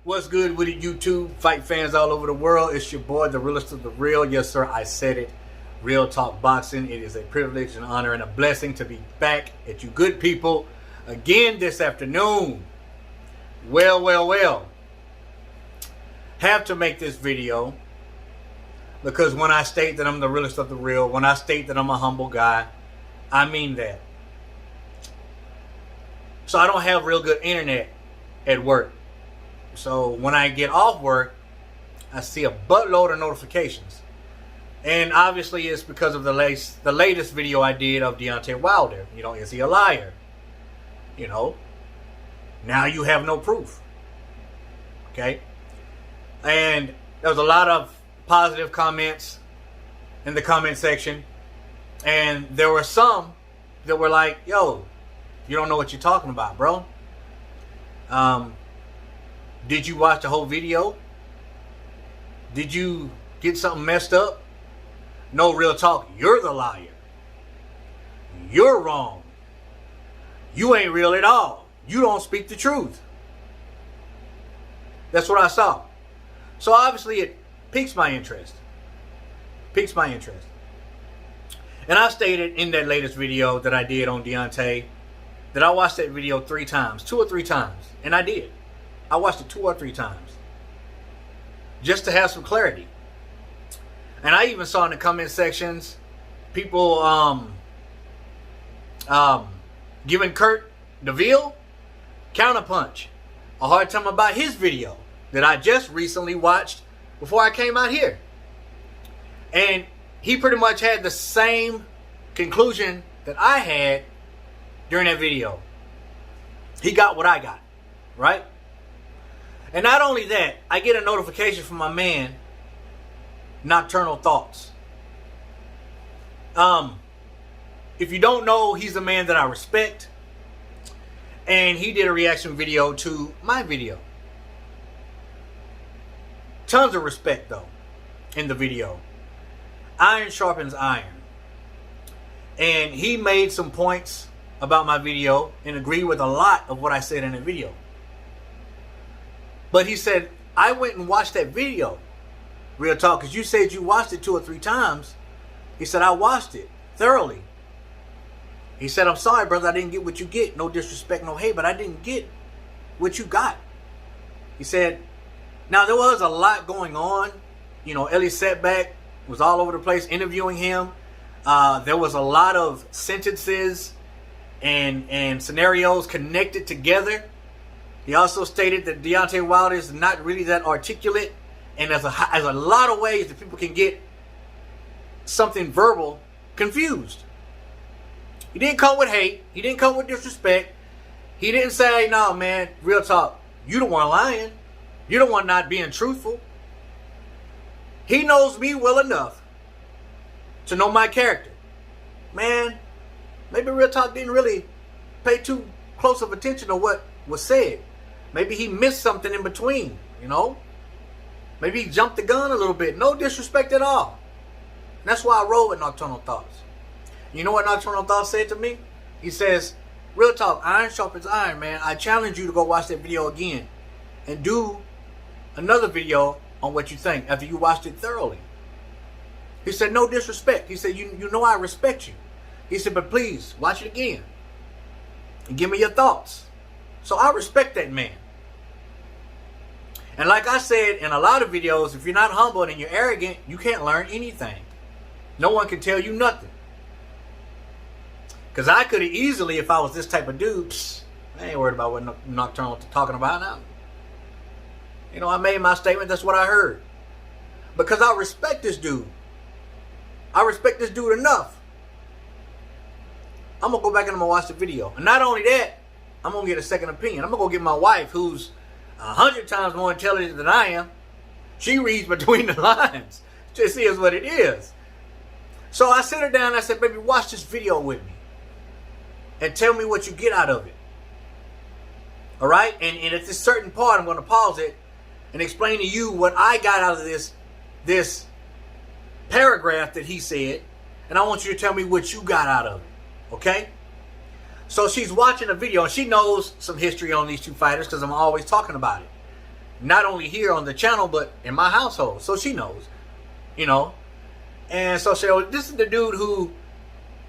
What's good with it, YouTube? Fight fans all over the world. It's your boy, the realest of the real. Yes, sir, I said it. Real Talk Boxing. It is a privilege, an honor, and a blessing to be back at you good people again this afternoon. Well. Have to make this video because when I state that I'm the realest of the real, when I state that I'm a humble guy, I mean that. So I don't have real good internet at work. So when I get off work, I see a buttload of notifications. And obviously it's because of the latest video I did of Deontay Wilder. You know, is he a liar? You know, now you have no proof. Okay? And there was a lot of positive comments in the comment section. And there were some that were like, yo, you don't know what you're talking about, bro. Did you watch the whole video? Did you get something messed up? No, real talk. You're the liar. You're wrong. You ain't real at all. You don't speak the truth. That's what I saw. So obviously it piques my interest. And I stated in that latest video that I did on Deontay that I watched that video 3 times, 2 or 3 times. And I did. I watched it 2 or 3 times just to have some clarity. And I even saw in the comment sections people giving Kurt DeVille counterpunch a hard time about his video that I just recently watched before I came out here. And he pretty much had the same conclusion that I had during that video. He got what I got, right? And not only that, I get a notification from my man, Nocturnal Thoughts. If you don't know, he's a man that I respect. And he did a reaction video to my video. Tons of respect, though, in the video. Iron sharpens iron. And he made some points about my video and agreed with a lot of what I said in the video. But he said, I went and watched that video. Real talk, because you said you watched it 2 or 3 times. He said, I watched it thoroughly. He said, I'm sorry, brother, I didn't get what you get. No disrespect, no hate, but I didn't get what you got. He said, now there was a lot going on. You know, Ellie Setback was all over the place interviewing him. There was a lot of sentences and scenarios connected together. He also stated that Deontay Wilder is not really that articulate, and there's a lot of ways that people can get something verbal confused. He didn't come with hate. He didn't come with disrespect. He didn't say, no, man, real talk, you the one lying. You the one not being truthful. He knows me well enough to know my character. Man, maybe real talk didn't really pay too close of attention to what was said. Maybe he missed something in between, you know? Maybe he jumped the gun a little bit. No disrespect at all. And that's why I roll with Nocturnal Thoughts. You know what Nocturnal Thoughts said to me? He says, real talk, iron sharpens iron, man. I challenge you to go watch that video again and do another video on what you think after you watched it thoroughly. He said, no disrespect. He said, you know I respect you. He said, but please, watch it again and give me your thoughts. So I respect that man. And like I said in a lot of videos, if you're not humble and you're arrogant, you can't learn anything. No one can tell you nothing. Because I could have easily, if I was this type of dude, I ain't worried about what Nocturnal talking about now. You know, I made my statement, that's what I heard. Because I respect this dude. I respect this dude enough. I'm going to go back and I'm going to watch the video. And not only that, I'm going to get a second opinion. I'm going to go get my wife, who's 100 times more intelligent than I am. She reads between the lines to see what it is. So I sit her down and I said, baby, watch this video with me. And tell me what you get out of it. All right? And at this certain part, I'm going to pause it and explain to you what I got out of this paragraph that he said. And I want you to tell me what you got out of it. Okay? So she's watching a video and she knows some history on these two fighters because I'm always talking about it. not only here on the channel, but in my household. So she knows, you know. And so she said, well, this is the dude who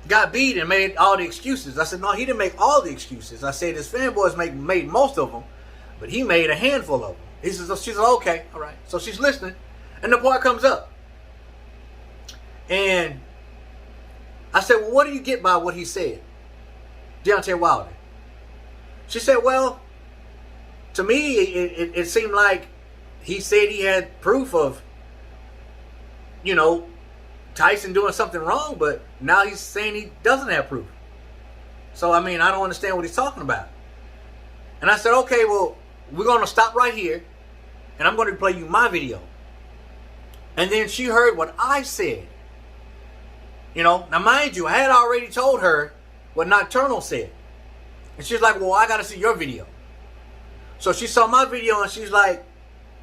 got beat and made all the excuses. I said, no, he didn't make all the excuses. I said, his fanboys made most of them, but he made a handful of them. He says, she's like, okay, all right. So she's listening, and the part comes up. And I said, well, what do you get by what he said? Deontay Wilder. She said, well, to me, it seemed like he said he had proof of, you know, Tyson doing something wrong, but now he's saying he doesn't have proof. So, I mean, I don't understand what he's talking about. And I said, okay, well, we're going to stop right here, and I'm going to play you my video. And then she heard what I said. You know, now mind you, I had already told her what Nocturnal said. And she's like, well, I got to see your video. So she saw my video and she's like,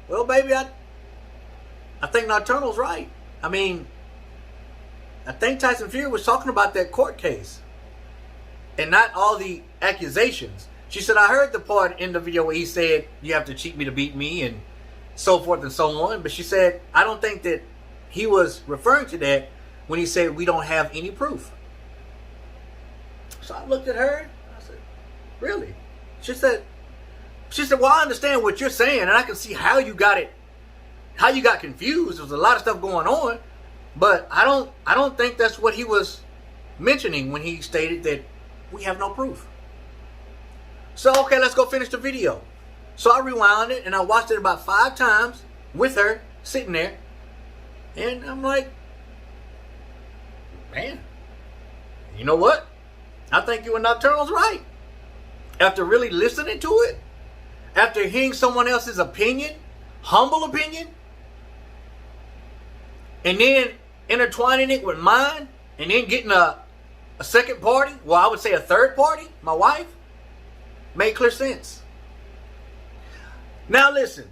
well, baby, I think Nocturnal's right. I mean, I think Tyson Fury was talking about that court case and not all the accusations. She said, I heard the part in the video where he said, you have to cheat me to beat me and so forth and so on. But she said, I don't think that he was referring to that when he said we don't have any proof. So I looked at her. I said, really? She said, well, I understand what you're saying, and I can see how you got it, how you got confused. There's a lot of stuff going on, but I don't think that's what he was mentioning when he stated that we have no proof. So, okay, let's go finish the video. So I rewound it, and I watched it about 5 times with her sitting there, and I'm like, man, you know what? I think you and Nocturnal's right. After really listening to it, after hearing someone else's opinion, humble opinion, and then intertwining it with mine, and then getting a second party, well, I would say a third party, my wife, made clear sense. Now listen,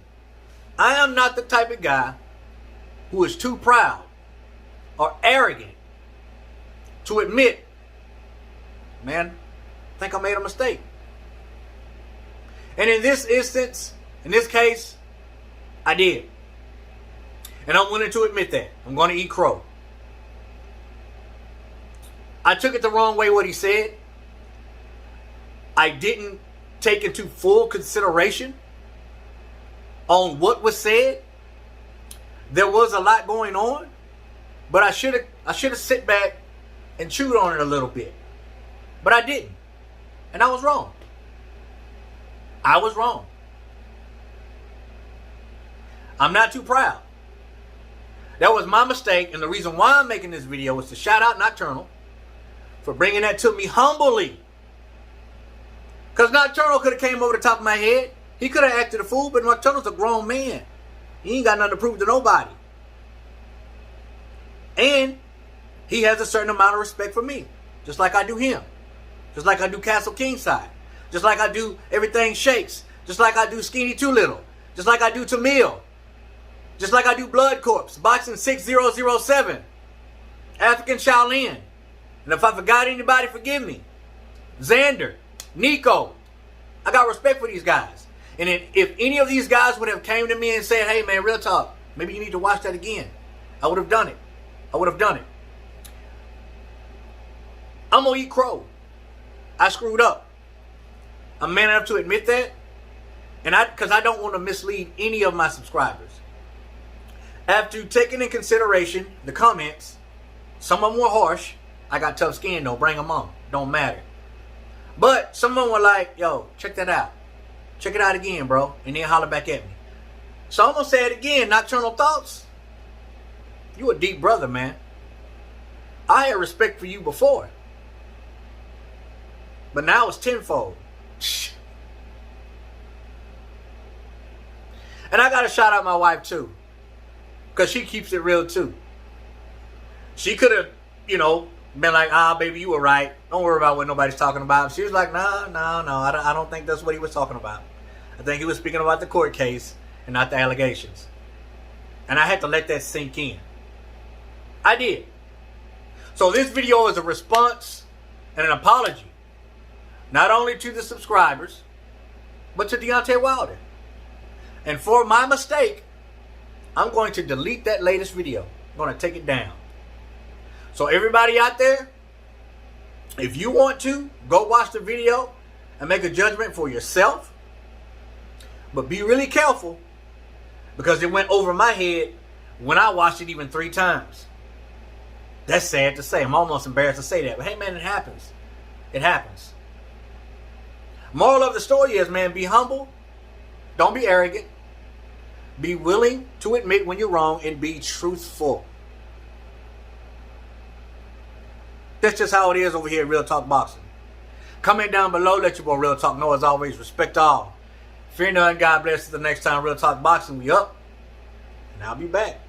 I am not the type of guy who is too proud or arrogant to admit, man, I think I made a mistake. And in this instance, in this case, I did. And I'm willing to admit that. I'm going to eat crow. I took it the wrong way what he said. I didn't take into full consideration on what was said. There was a lot going on, but I should have sit back and chewed on it a little bit. But I didn't. And I was wrong. I was wrong. I'm not too proud. That was my mistake, and the reason why I'm making this video is to shout out Nocturnal for bringing that to me humbly. Because Nocturnal could have came over the top of my head. He could have acted a fool, but Nocturnal's a grown man. He ain't got nothing to prove to nobody. And he has a certain amount of respect for me, just like I do him. Just like I do Castle Kingside. Just like I do Everything Shakes. Just like I do Skinny Too Little. Just like I do Tamil. Just like I do Blood Corpse. Boxing 6007. African Shaolin. And if I forgot anybody, forgive me. Xander. Nico. I got respect for these guys. And if any of these guys would have came to me and said, hey man, real talk, maybe you need to watch that again, I would have done it. I would have done it. I'm going to eat crow. I screwed up. I'm man enough to admit that. And because I don't want to mislead any of my subscribers. After taking in consideration the comments, some of them were harsh. I got tough skin though, bring them on. Don't matter. But some of them were like, yo, check that out. Check it out again, bro. And then holler back at me. So I'm going to say it again, Nocturnal Thoughts. You a deep brother, man. I had respect for you before. But now it's tenfold. And I got to shout out my wife too. Because she keeps it real too. She could have, you know, been like, baby, you were right. Don't worry about what nobody's talking about. She was like, no, I don't think that's what he was talking about. I think he was speaking about the court case and not the allegations. And I had to let that sink in. I did. So this video is a response and an apology. Not only to the subscribers, but to Deontay Wilder. And for my mistake, I'm going to delete that latest video. I'm going to take it down. So everybody out there, if you want to, go watch the video and make a judgment for yourself. But be really careful, because it went over my head when I watched it even 3 times. That's sad to say. I'm almost embarrassed to say that. But hey, man, it happens. It happens. Moral of the story is, man, be humble. Don't be arrogant. Be willing to admit when you're wrong and be truthful. That's just how it is over here at Real Talk Boxing. Comment down below. Let your boy Real Talk know, as always, respect all. Fear none. God bless. Till the next time, Real Talk Boxing. We up. And I'll be back.